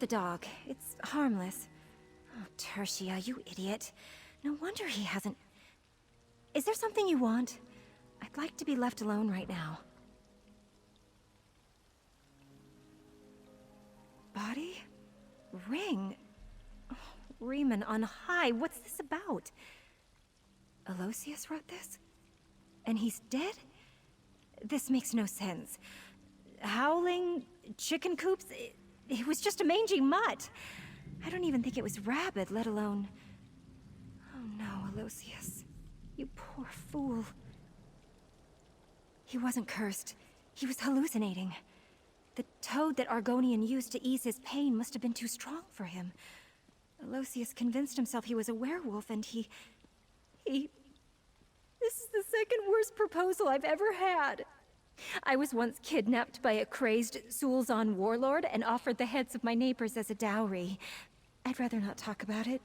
the dog. It's harmless. Oh, Tertia, you idiot. No wonder he hasn't... Is there something you want? I'd like to be left alone right now. Body? Ring? Oh, Riemann on high, what's this about? Aloysius wrote this? And he's dead? This makes no sense. Howling, chicken coops, it was just a mangy mutt. I don't even think it was rabid, let alone... Oh no, Aloysius. You poor fool. He wasn't cursed. He was hallucinating. The toad that Argonian used to ease his pain must have been too strong for him. Aloysius convinced himself he was a werewolf, and he... This is the second worst proposal I've ever had. I was once kidnapped by a crazed Sulzon warlord and offered the heads of my neighbors as a dowry. I'd rather not talk about it.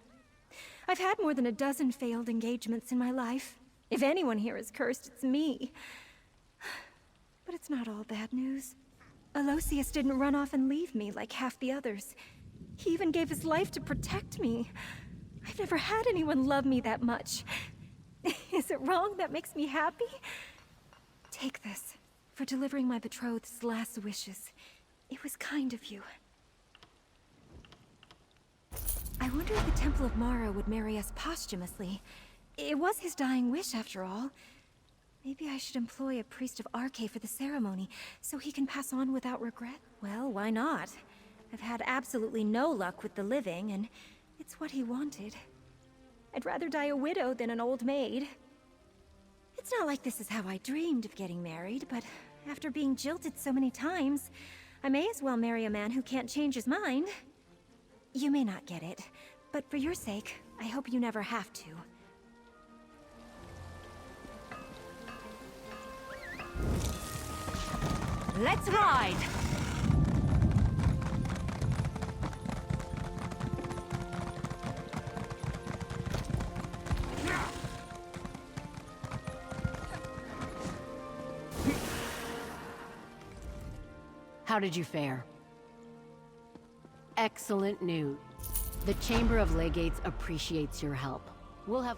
I've had more than a dozen failed engagements in my life. If anyone here is cursed, it's me. But it's not all bad news. Aloysius didn't run off and leave me like half the others. He even gave his life to protect me. I've never had anyone love me that much. Is it wrong that makes me happy? Take this, for delivering my betrothed's last wishes. It was kind of you. I wonder if the Temple of Mara would marry us posthumously. It was his dying wish, after all. Maybe I should employ a priest of Arche for the ceremony, so he can pass on without regret? Well, why not? I've had absolutely no luck with the living, and it's what he wanted. I'd rather die a widow than an old maid. It's not like this is how I dreamed of getting married, but after being jilted so many times, I may as well marry a man who can't change his mind. You may not get it, but for your sake, I hope you never have to. Let's ride! How did you fare? Excellent news. The Chamber of Legates appreciates your help. We'll have...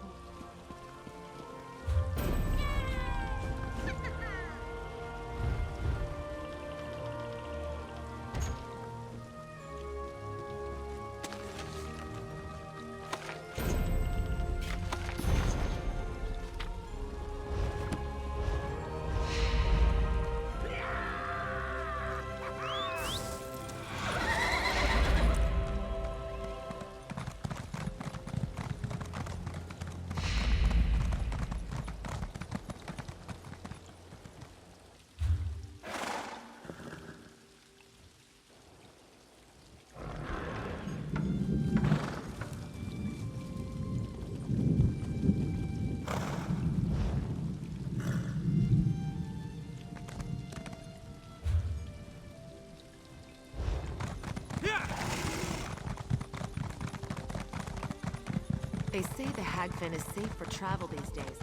They say the Hagfen is safe for travel these days.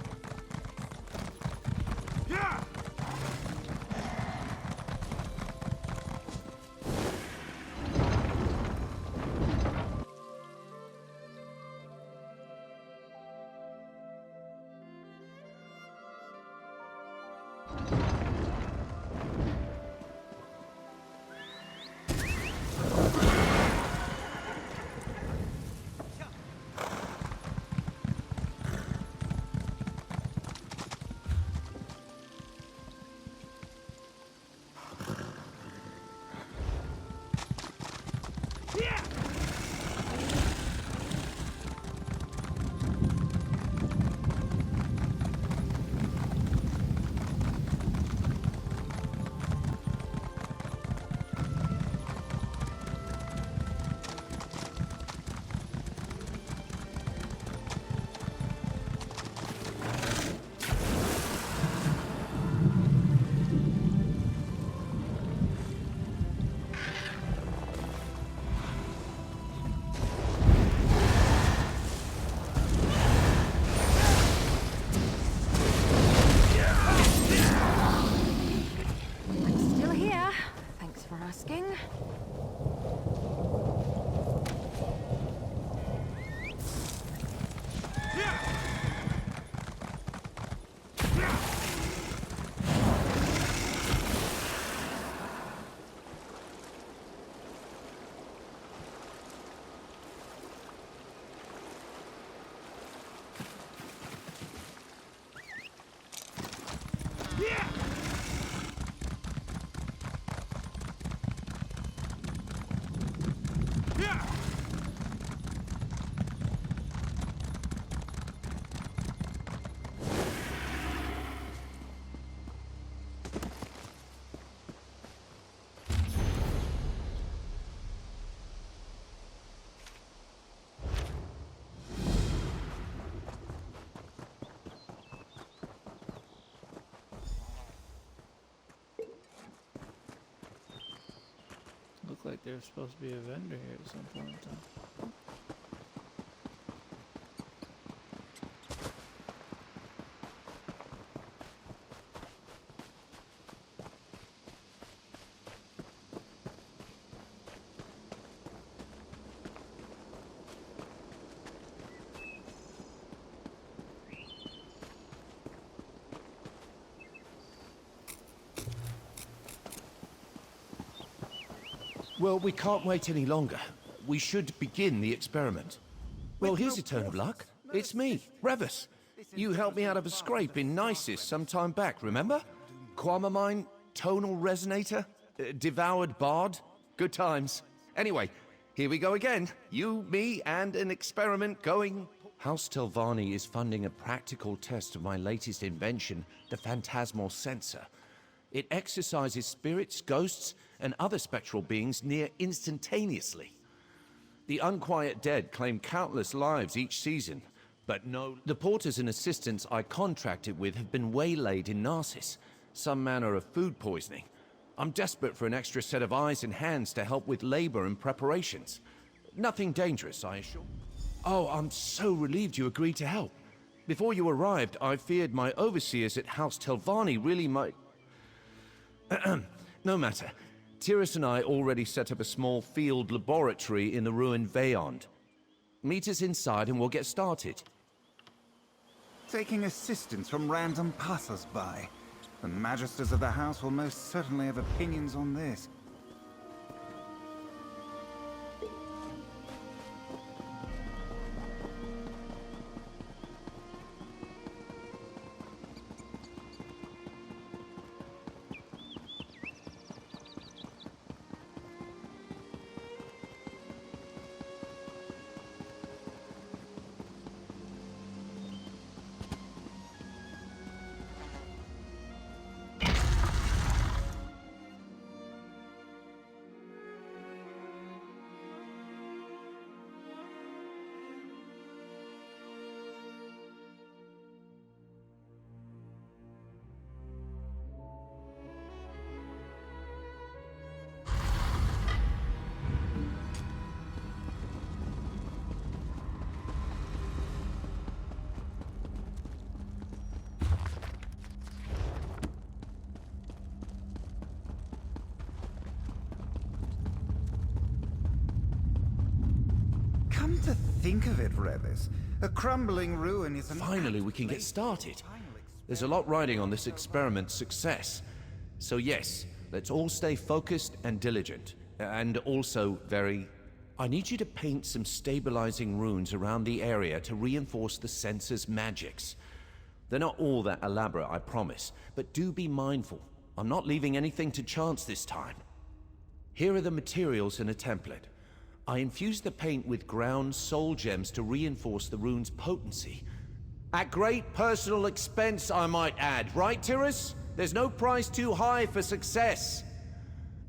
Yeah! like there's supposed to be a vendor here at some point in time. Well, we can't wait any longer. We should begin the experiment. Well, here's a turn of luck. It's me, Revis. You helped me out of a scrape in Nisus some time back, remember? Quamamine, tonal resonator, devoured bard. Good times. Anyway, here we go again. You, me, and an experiment going... House Telvanni is funding a practical test of my latest invention, the phantasmal sensor. It exercises spirits, ghosts, and other spectral beings near instantaneously. The unquiet dead claim countless lives each season, but no... The porters and assistants I contracted with have been waylaid in Narcissus, some manner of food poisoning. I'm desperate for an extra set of eyes and hands to help with labor and preparations. Nothing dangerous, I assure. Oh, I'm so relieved you agreed to help. Before you arrived, I feared my overseers at House Telvanni really might... No matter. Tyrus and I already set up a small field laboratory in the ruined Veyond. Meet us inside and we'll get started. Taking assistance from random passers-by. The magisters of the house will most certainly have opinions on this. Come to think of it, Revis, a crumbling ruin is an... Finally, we can get started. There's a lot riding on this experiment's success. So yes, let's all stay focused and diligent. And also very... I need you to paint some stabilizing runes around the area to reinforce the sensor's magics. They're not all that elaborate, I promise, but do be mindful. I'm not leaving anything to chance this time. Here are the materials in a template. I infused the paint with ground soul gems to reinforce the rune's potency. At great personal expense, I might add. Right, Tyrus? There's no price too high for success.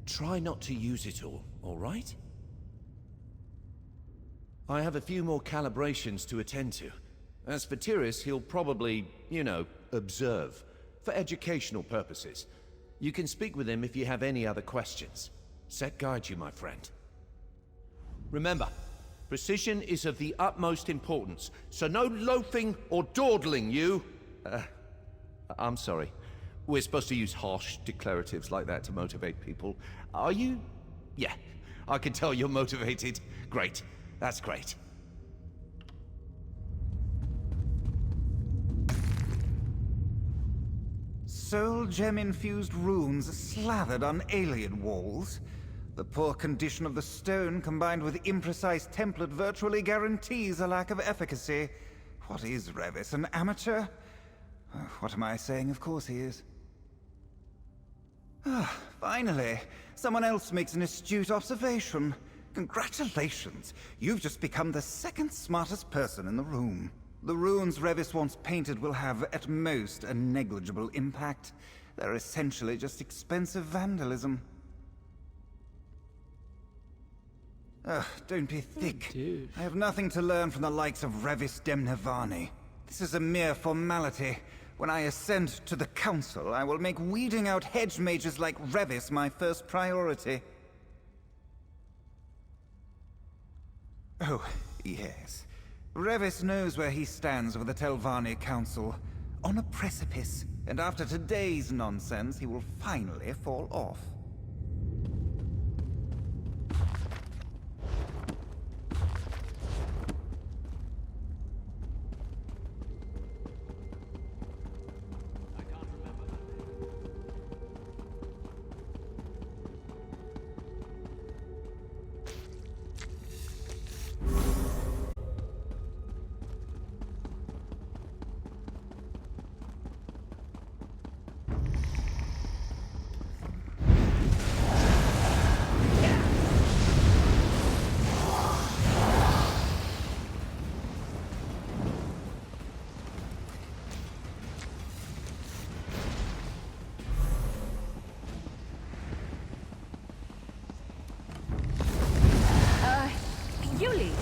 Try not to use it all right? I have a few more calibrations to attend to. As for Tyrus, he'll probably, you know, observe. For educational purposes. You can speak with him if you have any other questions. Set guide you, my friend. Remember, precision is of the utmost importance, so no loafing or dawdling, you... I'm sorry. We're supposed to use harsh declaratives like that to motivate people. Are you? Yeah, I can tell you're motivated. Great. That's great. Soul gem-infused runes slathered on alien walls. The poor condition of the stone combined with imprecise template virtually guarantees a lack of efficacy. What is Revis, an amateur? What am I saying? Of course he is. Finally, someone else makes an astute observation. Congratulations! You've just become the second smartest person in the room. The runes Revis wants painted will have, at most, a negligible impact. They're essentially just expensive vandalism. Don't be thick. Dude. I have nothing to learn from the likes of Revis Demnavani. This is a mere formality. When I ascend to the council, I will make weeding out hedge mages like Revis my first priority. Oh, yes. Revis knows where he stands with the Telvanni Council. On a precipice, and after today's nonsense, he will finally fall off. You lead.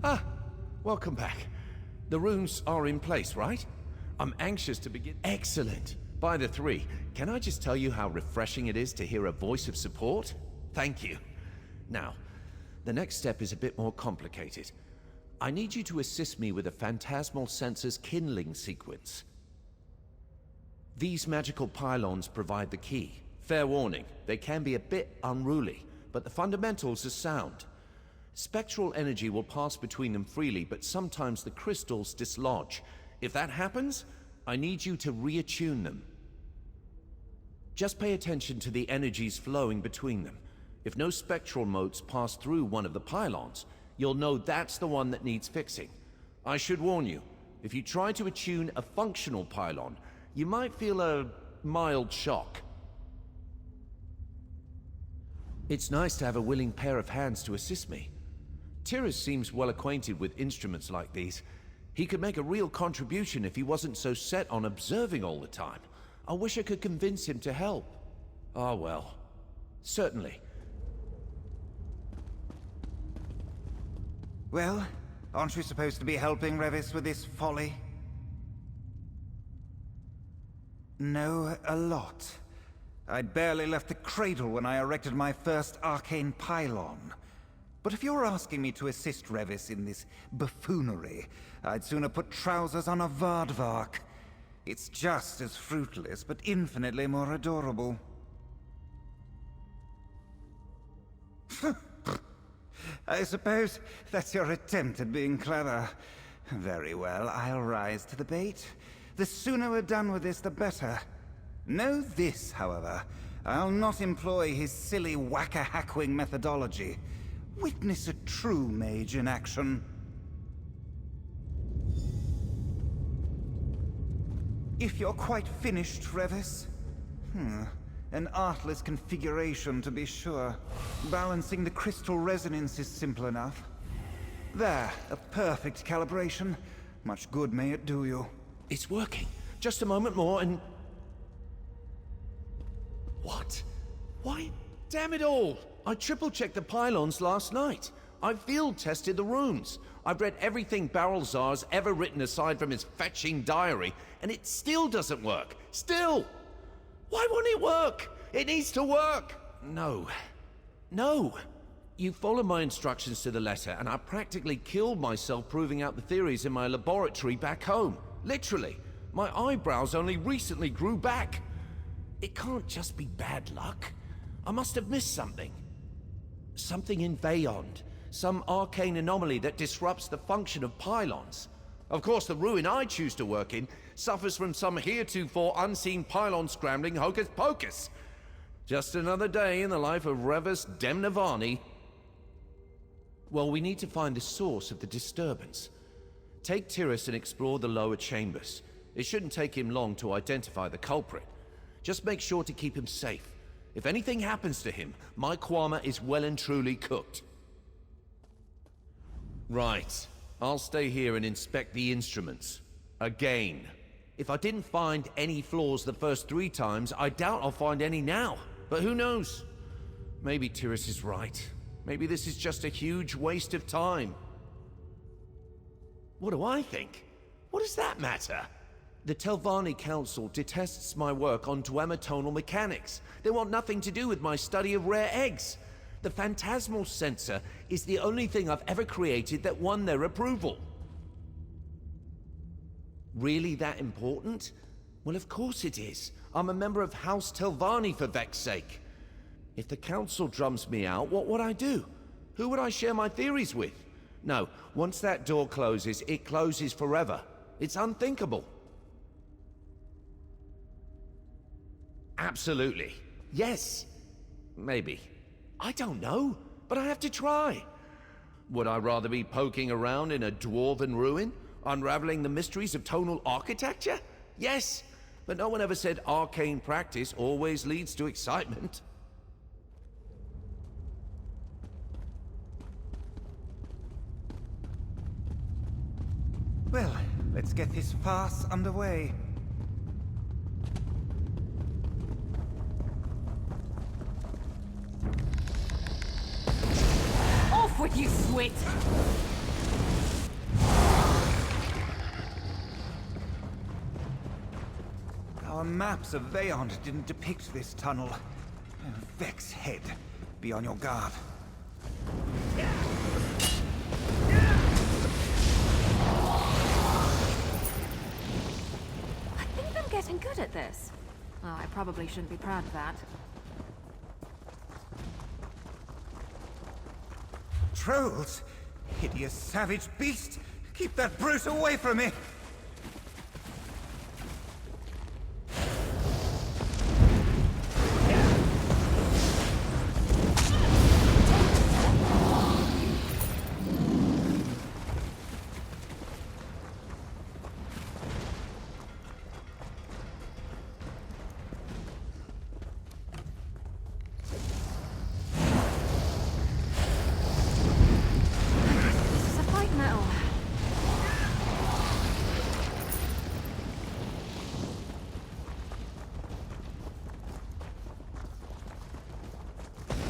Ah, welcome back. The runes are in place, right? I'm anxious to begin. Excellent. By the three, can I just tell you how refreshing it is to hear a voice of support? Thank you. Now, the next step is a bit more complicated. I need you to assist me with a phantasmal sensor's kindling sequence. These magical pylons provide the key. Fair warning, they can be a bit unruly, but the fundamentals are sound. Spectral energy will pass between them freely, but sometimes the crystals dislodge. If that happens, I need you to reattune them. Just pay attention to the energies flowing between them. If no spectral motes pass through one of the pylons, you'll know that's the one that needs fixing. I should warn you, if you try to attune a functional pylon, you might feel a mild shock. It's nice to have a willing pair of hands to assist me. Tyrus seems well acquainted with instruments like these. He could make a real contribution if he wasn't so set on observing all the time. I wish I could convince him to help. Ah, well. Certainly. Well, aren't you supposed to be helping Revis with this folly? No, a lot. I'd barely left the cradle when I erected my first arcane pylon. But if you're asking me to assist Revis in this buffoonery, I'd sooner put trousers on a Vardvark. It's just as fruitless, but infinitely more adorable. I suppose that's your attempt at being clever. Very well, I'll rise to the bait. The sooner we're done with this, the better. Know this, however. I'll not employ his silly whack-a-hackwing methodology. Witness a true mage in action. If you're quite finished, Revis. An artless configuration, to be sure. Balancing the crystal resonance is simple enough. There, a perfect calibration. Much good may it do you. It's working. Just a moment more and... What? Why, damn it all! I triple-checked the pylons last night. I field-tested the runes. I've read everything Barrelzar's ever written aside from his fetching diary, and it still doesn't work. Still! Why won't it work? It needs to work! No. No! You followed my instructions to the letter, and I practically killed myself proving out the theories in my laboratory back home. Literally. My eyebrows only recently grew back. It can't just be bad luck. I must have missed something. Something in Veyond. Some arcane anomaly that disrupts the function of pylons. Of course, the ruin I choose to work in suffers from some heretofore unseen pylon scrambling hocus pocus. Just another day in the life of Revis Demnavani. Well, we need to find the source of the disturbance. Take Tyrus and explore the lower chambers. It shouldn't take him long to identify the culprit. Just make sure to keep him safe. If anything happens to him, my Kwama is well and truly cooked. Right. I'll stay here and inspect the instruments. Again. If I didn't find any flaws the first 3 times, I doubt I'll find any now. But who knows? Maybe Tyrus is right. Maybe this is just a huge waste of time. What do I think? What does that matter? The Telvanni Council detests my work on duemitonal mechanics. They want nothing to do with my study of rare eggs. The phantasmal sensor is the only thing I've ever created that won their approval. Really that important? Well, of course it is. I'm a member of House Telvanni, for Vex's sake. If the Council drums me out, what would I do? Who would I share my theories with? No, once that door closes, it closes forever. It's unthinkable. Absolutely. Yes. Maybe. I don't know, but I have to try. Would I rather be poking around in a dwarven ruin, unraveling the mysteries of tonal architecture? Yes, but no one ever said arcane practice always leads to excitement. Well, let's get this farce underway. Off with you, Swit! Our maps of Veyond didn't depict this tunnel. Vex head. Be on your guard. I think I'm getting good at this. Well, I probably shouldn't be proud of that. Trolls? Hideous savage beast! Keep that brute away from me!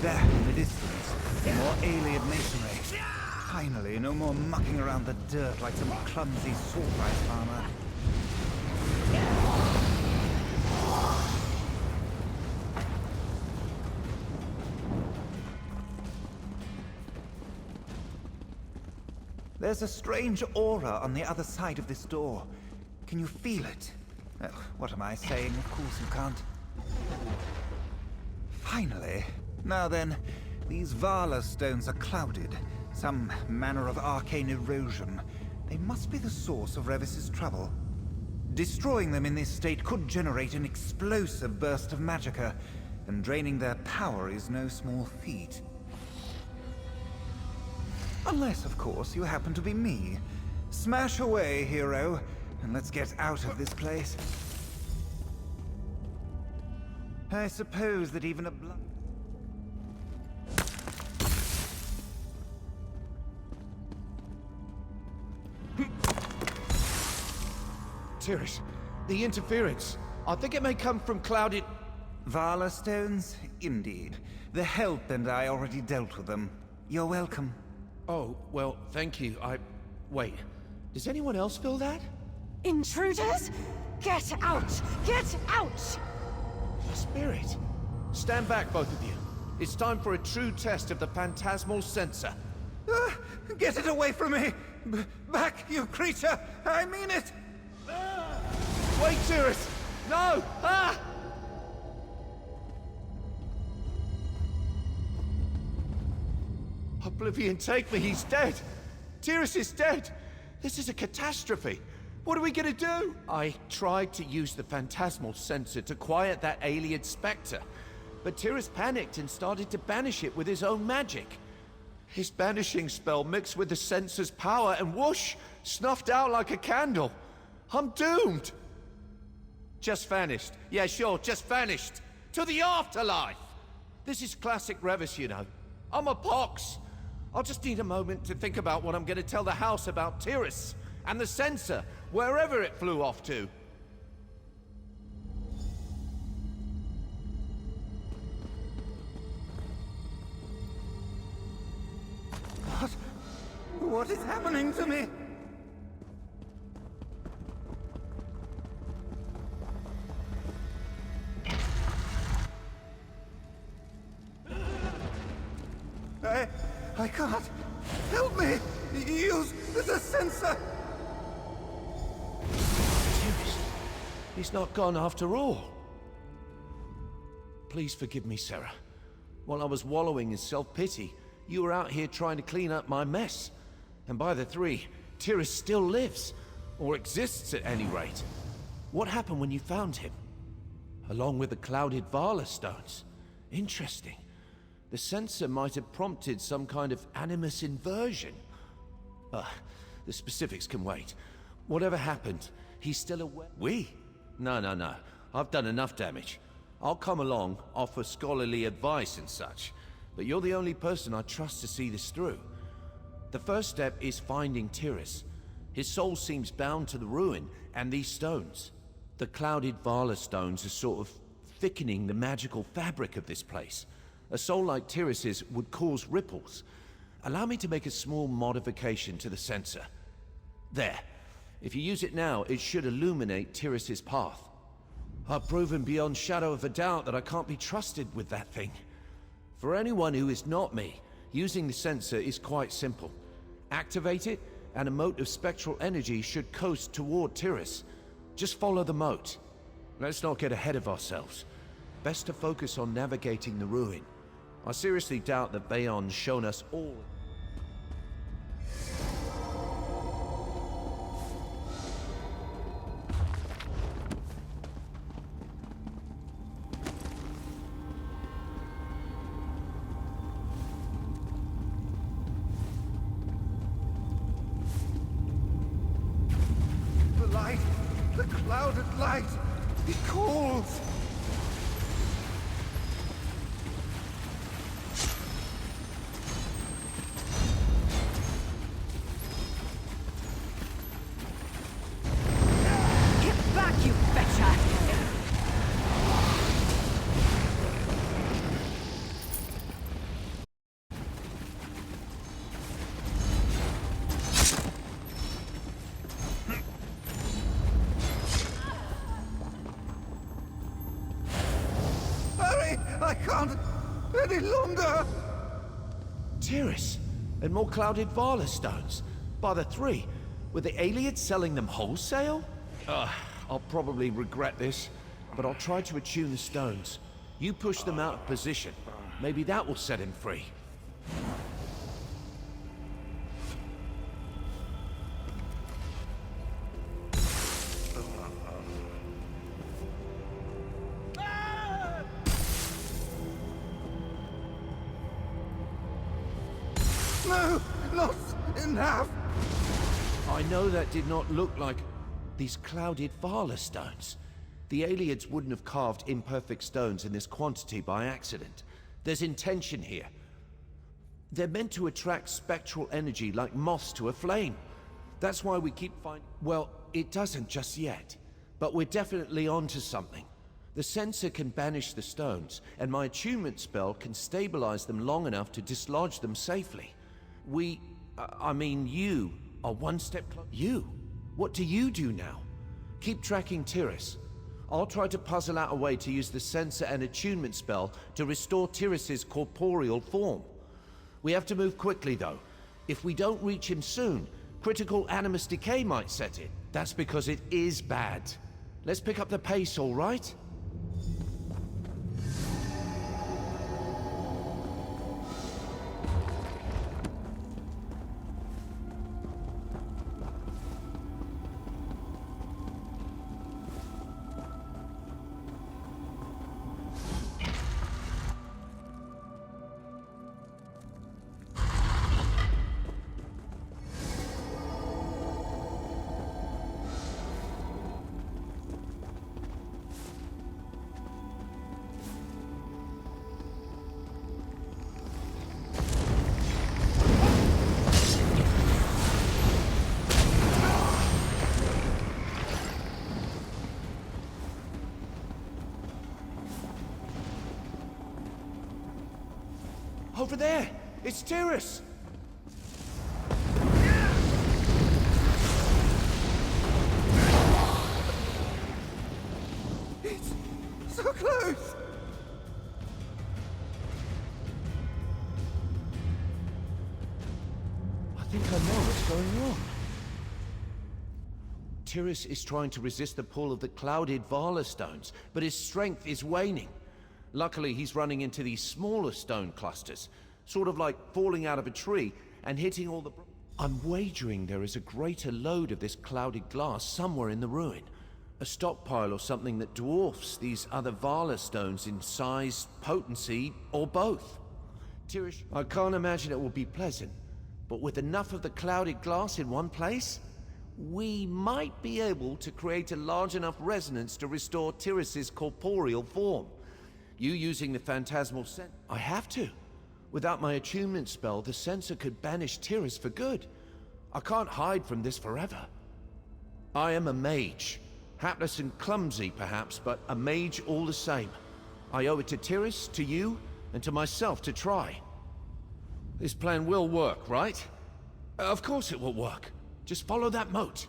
There, in the distance, more alien masonry. Finally, no more mucking around the dirt like some clumsy sawdust farmer. There's a strange aura on the other side of this door. Can you feel it? Oh, what am I saying? Of course you can't. Finally. Now then, these Vala stones are clouded. Some manner of arcane erosion. They must be the source of Revis's trouble. Destroying them in this state could generate an explosive burst of magicka, and draining their power is no small feat. Unless, of course, you happen to be me. Smash away, hero, and let's get out of this place. I suppose that even a Tyrus, the interference. I think it may come from clouded... Vala stones? Indeed. The Help and I already dealt with them. You're welcome. Oh, well, thank you. Wait, does anyone else feel that? Intruders? Get out! Get out! A spirit. Stand back, both of you. It's time for a true test of the phantasmal sensor. Get it away from me! Back, you creature! I mean it! Wait, Tyrus! No! Ah! Oblivion, take me, he's dead! Tyrus is dead! This is a catastrophe! What are we gonna do? I tried to use the phantasmal sensor to quiet that alien spectre, but Tyrus panicked and started to banish it with his own magic. His banishing spell mixed with the sensor's power and whoosh, snuffed out like a candle. I'm doomed! Just vanished. Yeah, sure, just vanished. To the afterlife! This is classic Revis, you know. I'm a pox. I'll just need a moment to think about what I'm gonna tell the house about Tyrus and the sensor, wherever it flew off to. What is happening to me? I can't. Help me! Use the sensor! Tyrus, he's not gone after all. Please forgive me, Sarah. While I was wallowing in self-pity, you were out here trying to clean up my mess. And by the three, Tyrus still lives. Or exists at any rate. What happened when you found him? Along with the clouded Vala stones. Interesting. The sensor might have prompted some kind of animus inversion. The specifics can wait. Whatever happened, he's still aware. We? No. I've done enough damage. I'll come along, offer scholarly advice and such. But you're the only person I trust to see this through. The first step is finding Tyrus. His soul seems bound to the ruin and these stones. The clouded Vala stones are sort of thickening the magical fabric of this place. A soul like Tyrus's would cause ripples. Allow me to make a small modification to the sensor. There. If you use it now, it should illuminate Tyrus's path. I've proven beyond shadow of a doubt that I can't be trusted with that thing. For anyone who is not me, using the sensor is quite simple. Activate it, and a mote of spectral energy should coast toward Tyrus. Just follow the mote. Let's not get ahead of ourselves. Best to focus on navigating the ruin. I seriously doubt that Bayon's shown us all. The light! The clouded light! It calls! Get back, you betcha! Hurry! I can't any longer! Tyrus, and more clouded Vala stones. By the three. Were the aliens selling them wholesale? I'll probably regret this, but I'll try to attune the stones. You push them out of position. Maybe that will set him free. No! Not enough! I know that did not look like these clouded Vala stones. The aliens wouldn't have carved imperfect stones in this quantity by accident. There's intention here. They're meant to attract spectral energy like moths to a flame. That's why we keep finding... Well, it doesn't just yet. But we're definitely onto something. The sensor can banish the stones, and my attunement spell can stabilize them long enough to dislodge them safely. You are one step closer. You? What do you do now? Keep tracking Tyrus. I'll try to puzzle out a way to use the sensor and attunement spell to restore Tyrus's corporeal form. We have to move quickly, though. If we don't reach him soon, critical animus decay might set in. That's because it is bad. Let's pick up the pace, all right? Over there! It's Tyrus! It's so close! I think I know what's going on. Tyrus is trying to resist the pull of the clouded Vala stones, but his strength is waning. Luckily, he's running into these smaller stone clusters, sort of like falling out of a tree and hitting all the... I'm wagering there is a greater load of this clouded glass somewhere in the ruin. A stockpile or something that dwarfs these other Vala stones in size, potency, or both. Tyrus, I can't imagine it will be pleasant, but with enough of the clouded glass in one place, we might be able to create a large enough resonance to restore Tyrus's corporeal form. You using the phantasmal sensor... I have to. Without my attunement spell, the sensor could banish Tyrus for good. I can't hide from this forever. I am a mage. Hapless and clumsy, perhaps, but a mage all the same. I owe it to Tyrus, to you, and to myself to try. This plan will work, right? Of course it will work. Just follow that moat.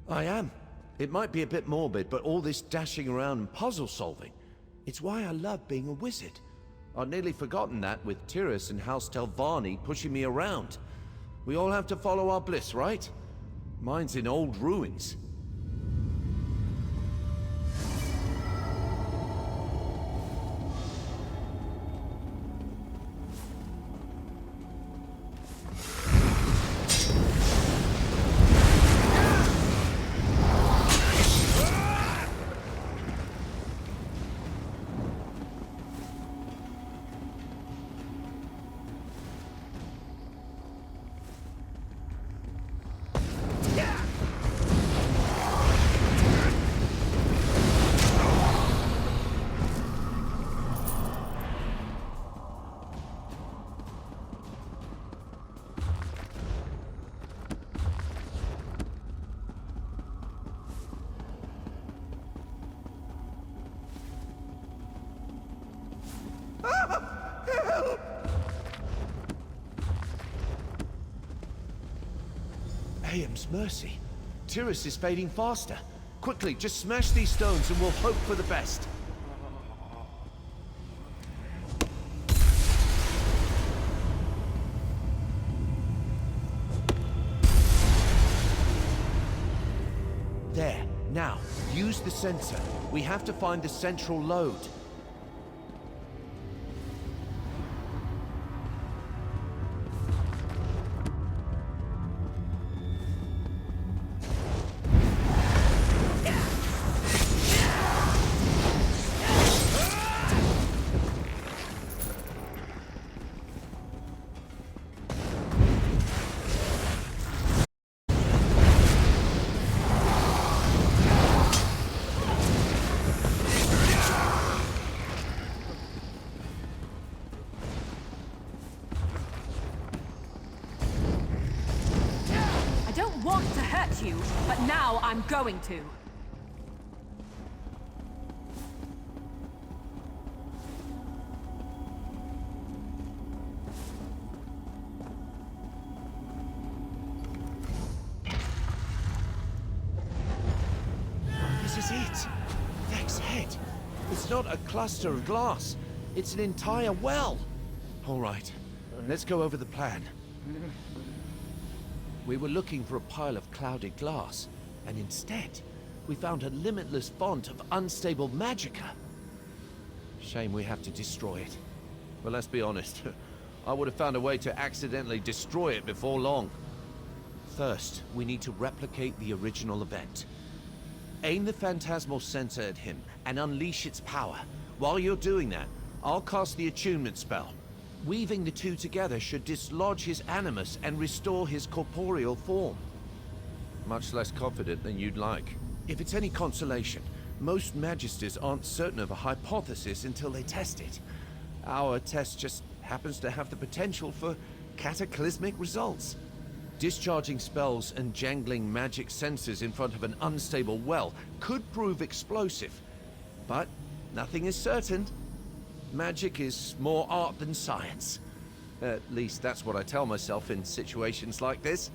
I am. It might be a bit morbid, but all this dashing around and puzzle solving, it's why I love being a wizard. I'd nearly forgotten that with Tyrus and House Telvanni pushing me around. We all have to follow our bliss, right? Mine's in old ruins. Aeum's mercy. Tyrus is fading faster. Quickly, just smash these stones and we'll hope for the best. There. Now, use the sensor. We have to find the central load. You, but now I'm going to. This is it. Vex's head. It's not a cluster of glass. It's an entire well. All right, let's go over the plan. We were looking for a pile of clouded glass, and instead, we found a limitless font of unstable magicka. Shame we have to destroy it. But let's be honest, I would have found a way to accidentally destroy it before long. First, we need to replicate the original event. Aim the phantasmal sensor at him and unleash its power. While you're doing that, I'll cast the attunement spell. Weaving the two together should dislodge his animus and restore his corporeal form. Much less confident than you'd like. If it's any consolation, most magisters aren't certain of a hypothesis until they test it. Our test just happens to have the potential for cataclysmic results. Discharging spells and jangling magic sensors in front of an unstable well could prove explosive, but nothing is certain. Magic is more art than science. At least that's what I tell myself in situations like this.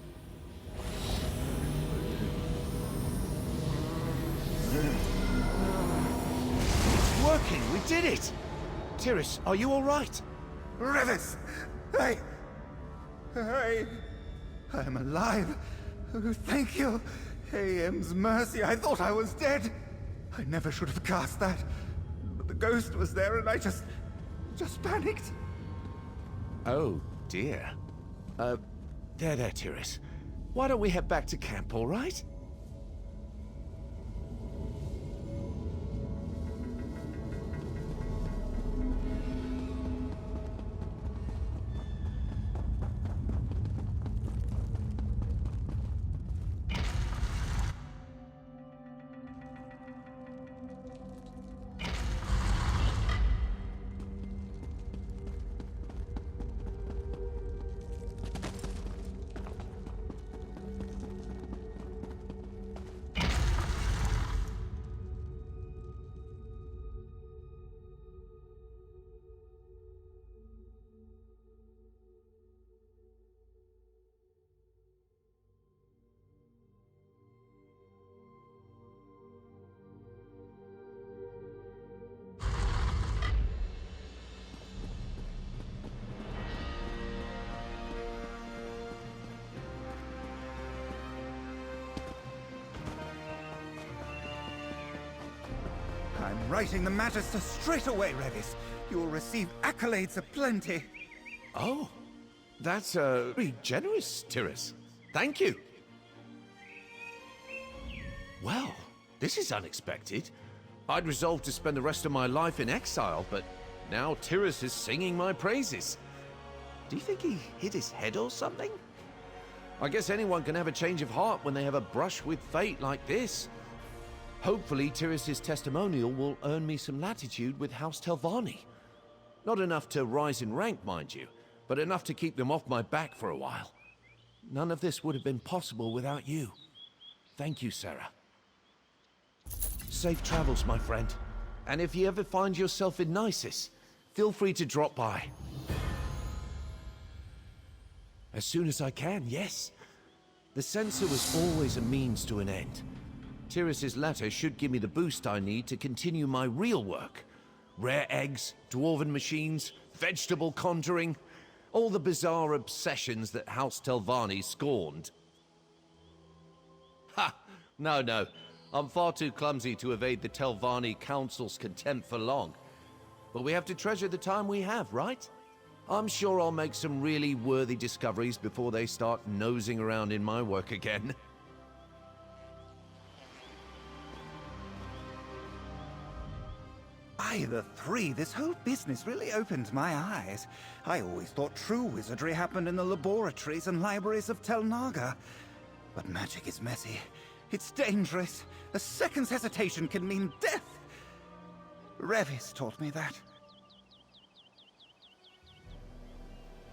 It's working! We did it! Tiris, are you all right? Revis! I am alive. Oh, thank you. AM's mercy, I thought I was dead. I never should have cast that. But the ghost was there and I just panicked. Oh, dear. There, Tiris. Why don't we head back to camp, all right? I'm writing the Magister straight away, Revis. You'll receive accolades aplenty. Oh, that's very generous, Tiris. Thank you. Well, this is unexpected. I'd resolved to spend the rest of my life in exile, but now Tiris is singing my praises. Do you think he hit his head or something? I guess anyone can have a change of heart when they have a brush with fate like this. Hopefully, Tiris's testimonial will earn me some latitude with House Telvanni. Not enough to rise in rank, mind you, but enough to keep them off my back for a while. None of this would have been possible without you. Thank you, Sarah. Safe travels, my friend. And if you ever find yourself in Nisus, feel free to drop by. As soon as I can, yes. The censor was always a means to an end. Tiris's letter should give me the boost I need to continue my real work. Rare eggs, dwarven machines, vegetable conjuring, all the bizarre obsessions that House Telvanni scorned. Ha! No. I'm far too clumsy to evade the Telvanni Council's contempt for long. But we have to treasure the time we have, right? I'm sure I'll make some really worthy discoveries before they start nosing around in my work again. By the three, this whole business really opened my eyes. I always thought true wizardry happened in the laboratories and libraries of Tel Naga. But magic is messy. It's dangerous. A second's hesitation can mean death. Revis taught me that.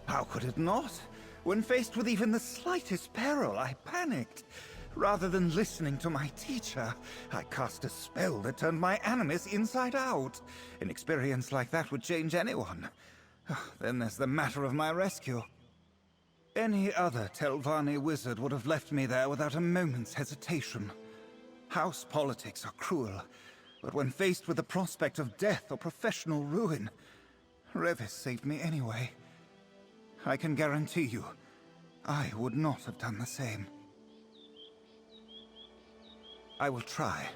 How could it not? When faced with even the slightest peril, I panicked. Rather than listening to my teacher, I cast a spell that turned my animus inside out. An experience like that would change anyone. Then there's the matter of my rescue. Any other Telvanni wizard would have left me there without a moment's hesitation. House politics are cruel, but when faced with the prospect of death or professional ruin, Revis saved me anyway. I can guarantee you, I would not have done the same. I will try.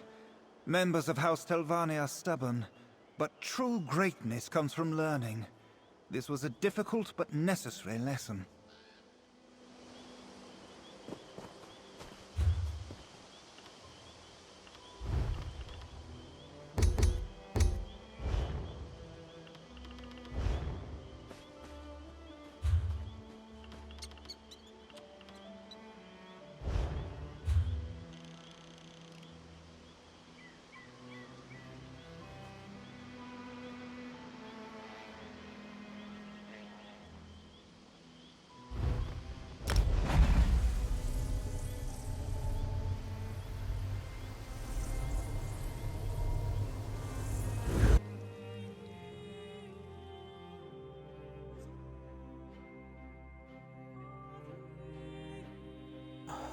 Members of House Telvanni are stubborn, but true greatness comes from learning. This was a difficult but necessary lesson.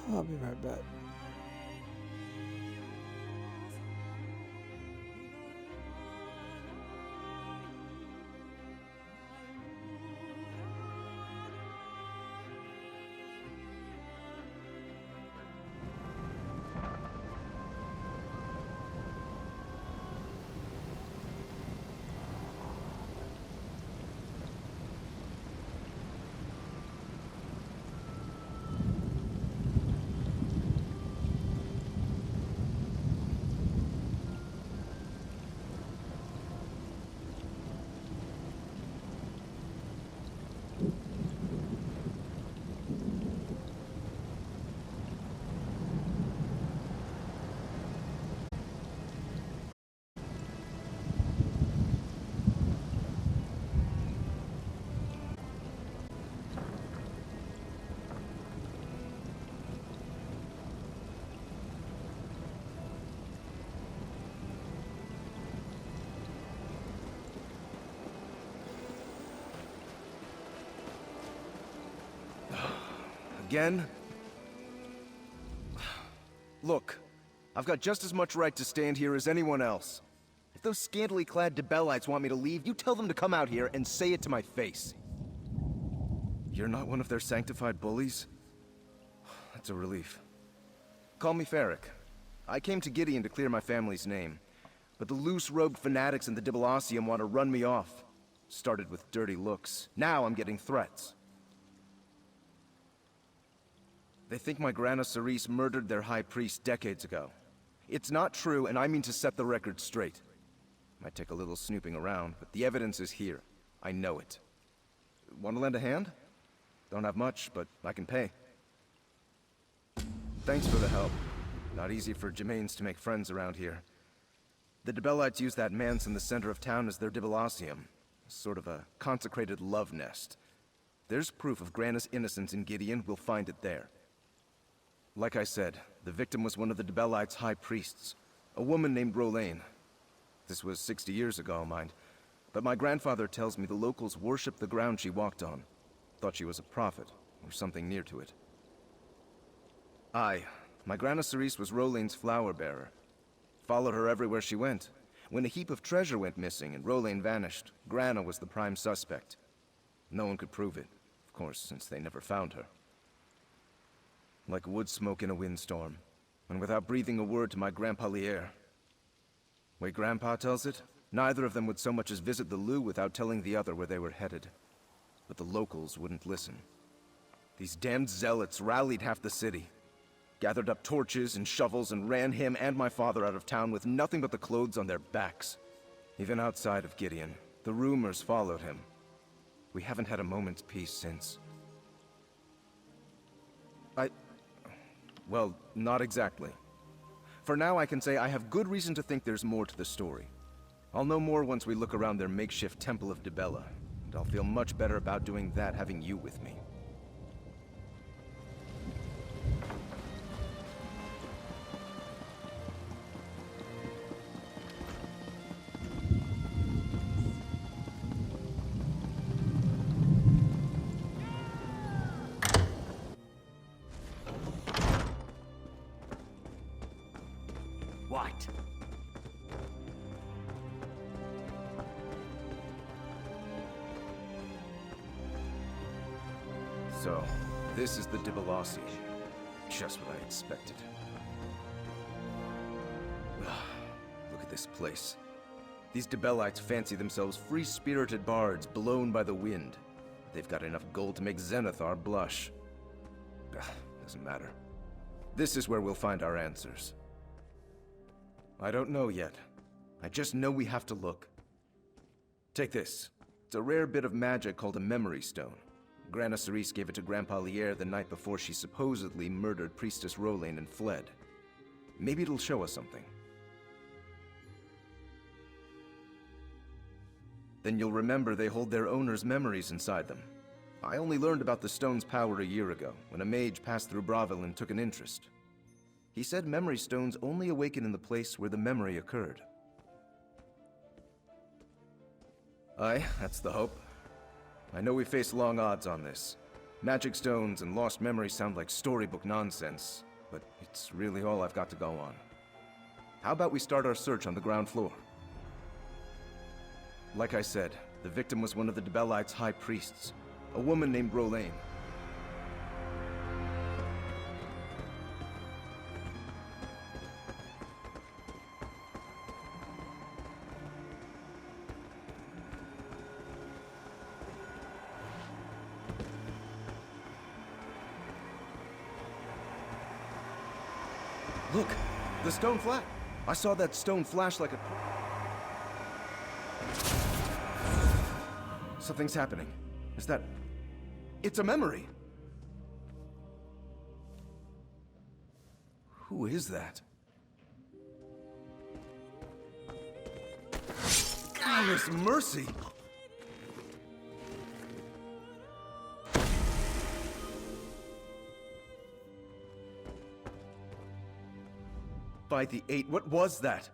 I'll be right back. Again? Look, I've got just as much right to stand here as anyone else. If those scantily clad Debellites want me to leave, you tell them to come out here and say it to my face. You're not one of their sanctified bullies? That's a relief. Call me Ferric. I came to Gideon to clear my family's name, but the loose-robed fanatics in the Dibalacium want to run me off. Started with dirty looks. Now I'm getting threats. They think my Grana Cerise murdered their high priest decades ago. It's not true, and I mean to set the record straight. Might take a little snooping around, but the evidence is here. I know it. Want to lend a hand? Don't have much, but I can pay. Thanks for the help. Not easy for Gemains to make friends around here. The Dibellites use that manse in the center of town as their Dibalacium. Sort of a consecrated love nest. There's proof of Grana's innocence in Gideon, we'll find it there. Like I said, the victim was one of the Dibellites' high priests, a woman named Rolaine. This was 60 years ago, mind, but my grandfather tells me the locals worshipped the ground she walked on. Thought she was a prophet, or something near to it. My Grana Cerise was Rolaine's flower bearer. Followed her everywhere she went. When a heap of treasure went missing and Rolaine vanished, Grana was the prime suspect. No one could prove it, of course, since they never found her. Like wood smoke in a windstorm, and without breathing a word to my Grandpa Lier. Way Grandpa tells it, neither of them would so much as visit the Lou without telling the other where they were headed. But the locals wouldn't listen. These damned zealots rallied half the city, gathered up torches and shovels and ran him and my father out of town with nothing but the clothes on their backs. Even outside of Gideon, the rumors followed him. We haven't had a moment's peace since. Well, not exactly. For now, I can say I have good reason to think there's more to the story. I'll know more once we look around their makeshift Temple of Dibella, and I'll feel much better about doing that having you with me. What? So, this is the Dibalacium. Just what I expected. Look at this place. These Dibellites fancy themselves free-spirited bards blown by the wind. They've got enough gold to make Zenithar blush. Doesn't matter. This is where we'll find our answers. I don't know yet. I just know we have to look. Take this. It's a rare bit of magic called a memory stone. Grana Cerise gave it to Grandpa Lier the night before she supposedly murdered Priestess Rolaine and fled. Maybe it'll show us something. Then you'll remember they hold their owner's memories inside them. I only learned about the stone's power a year ago, when a mage passed through Bravil and took an interest. He said memory stones only awaken in the place where the memory occurred. Aye, that's the hope. I know we face long odds on this. Magic stones and lost memories sound like storybook nonsense, but it's really all I've got to go on. How about we start our search on the ground floor? Like I said, the victim was one of the Debellites' high priests, a woman named Rolaine. Look, the stone flash. I saw that stone flash like a... Something's happening. Is that... It's a memory! Who is that? Goddess mercy! By the eight, what was that?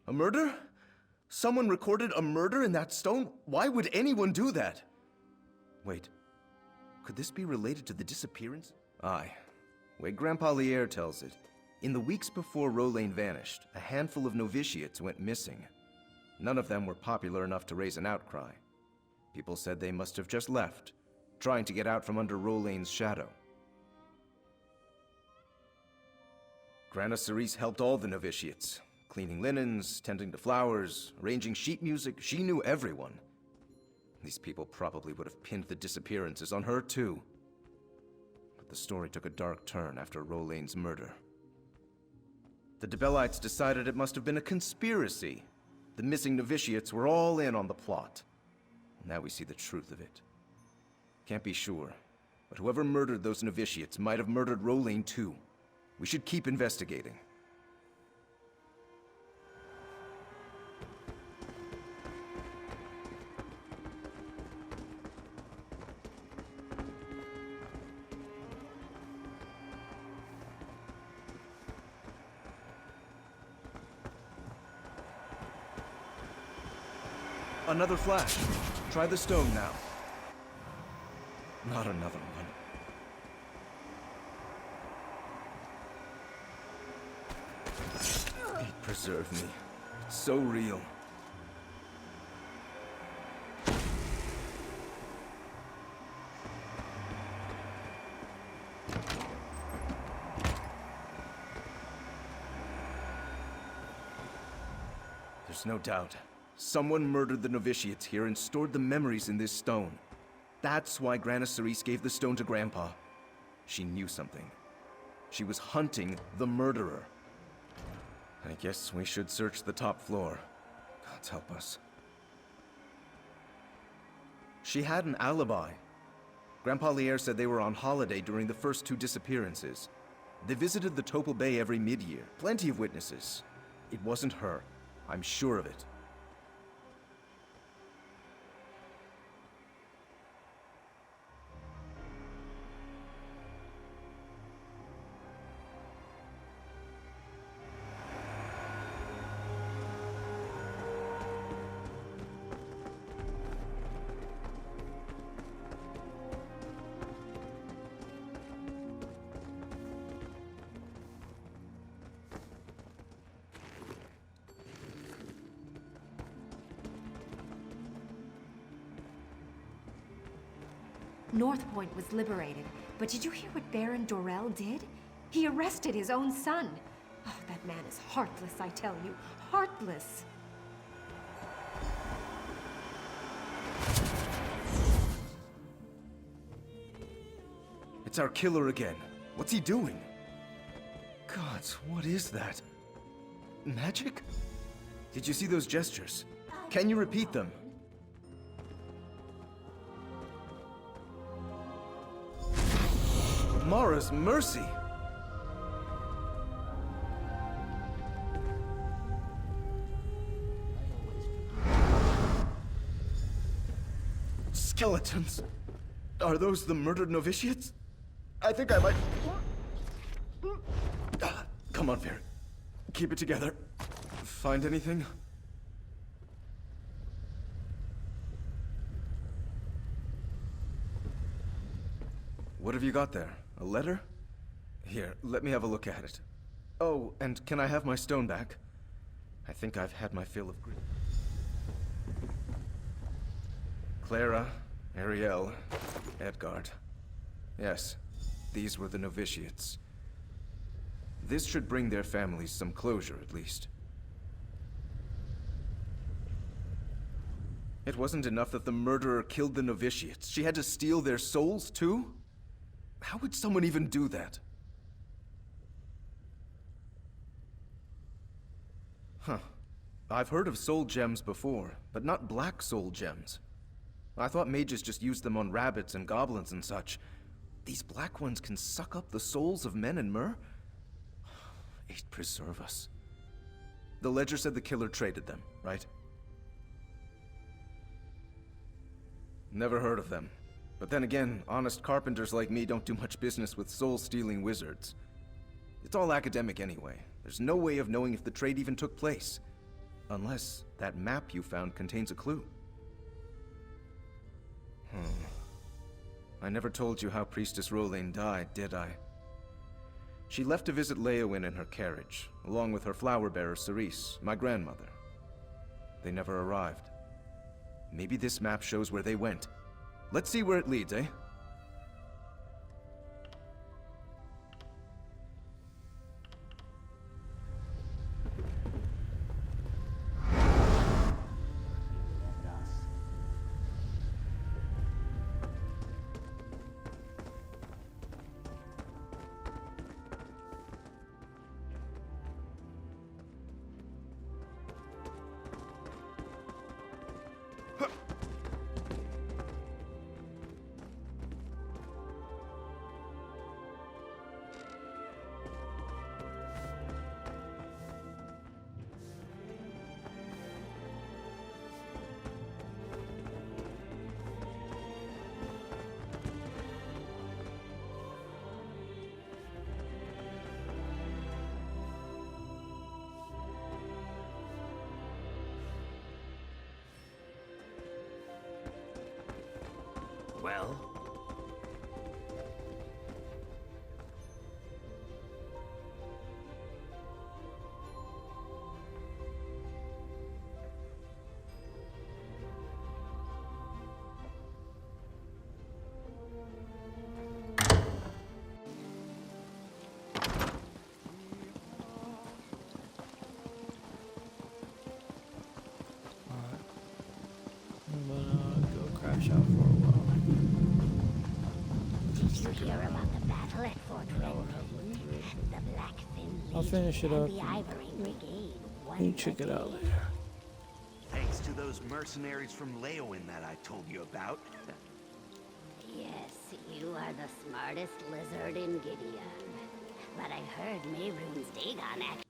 A murder? Someone recorded a murder in that stone? Why would anyone do that? Wait, could this be related to the disappearance? Aye. Way Grandpa Lier tells it, in the weeks before Rolaine vanished, a handful of novitiates went missing. None of them were popular enough to raise an outcry. People said they must have just left, trying to get out from under Rolaine's shadow. Grana Cerise helped all the novitiates, cleaning linens, tending to flowers, arranging sheet music. She knew everyone. These people probably would have pinned the disappearances on her too. But the story took a dark turn after Rolaine's murder. The Debellites decided it must have been a conspiracy. The missing novitiates were all in on the plot. Now we see the truth of it. Can't be sure, but whoever murdered those novitiates might have murdered Rolaine too. We should keep investigating. Another flash. Try the stone now. Not another one. It preserved me. It's so real. There's no doubt. Someone murdered the novitiates here and stored the memories in this stone. That's why Grana Cerise gave the stone to Grandpa. She knew something. She was hunting the murderer. I guess we should search the top floor. God help us. She had an alibi. Grandpa Lier said they were on holiday during the first two disappearances. They visited the Topal Bay every mid-year. Plenty of witnesses. It wasn't her. I'm sure of it. North Point was liberated, but did you hear what Baron Dorell did? He arrested his own son. Oh, that man is heartless, I tell you. Heartless. It's our killer again. What's he doing? Gods, what is that? Magic? Did you see those gestures? Can you repeat them? Mara's mercy! Skeletons! Are those the murdered novitiates? I think I might... Come on, Fair. Keep it together. Find anything? What have you got there? A letter? Here, let me have a look at it. Oh, and can I have my stone back? I think I've had my fill of grief. Clara, Ariel, Edgard. Yes, these were the novitiates. This should bring their families some closure, at least. It wasn't enough that the murderer killed the novitiates. She had to steal their souls, too? How would someone even do that? Huh. I've heard of soul gems before, but not black soul gems. I thought mages just used them on rabbits and goblins and such. These black ones can suck up the souls of men and mer? It preserve us. The ledger said the killer traded them, right? Never heard of them. But then again, honest carpenters like me don't do much business with soul-stealing wizards. It's all academic anyway. There's no way of knowing if the trade even took place. Unless that map you found contains a clue. I never told you how Priestess Rolain died, did I? She left to visit Leowyn in her carriage, along with her flower bearer Cerise, my grandmother. They never arrived. Maybe this map shows where they went. Let's see where it leads, eh? Well? Alright. I'm gonna go crash out for a while. Did you hear about the battle at Fort I will Redwood? have looked through it. The Blackfin I'll finish it Legion up. and the Ivory Brigade won You the check it out day. later. Thanks to those mercenaries from Leowyn that I told you about. Yes, you are the smartest lizard in Gideon. But I heard Mehrunes Dagon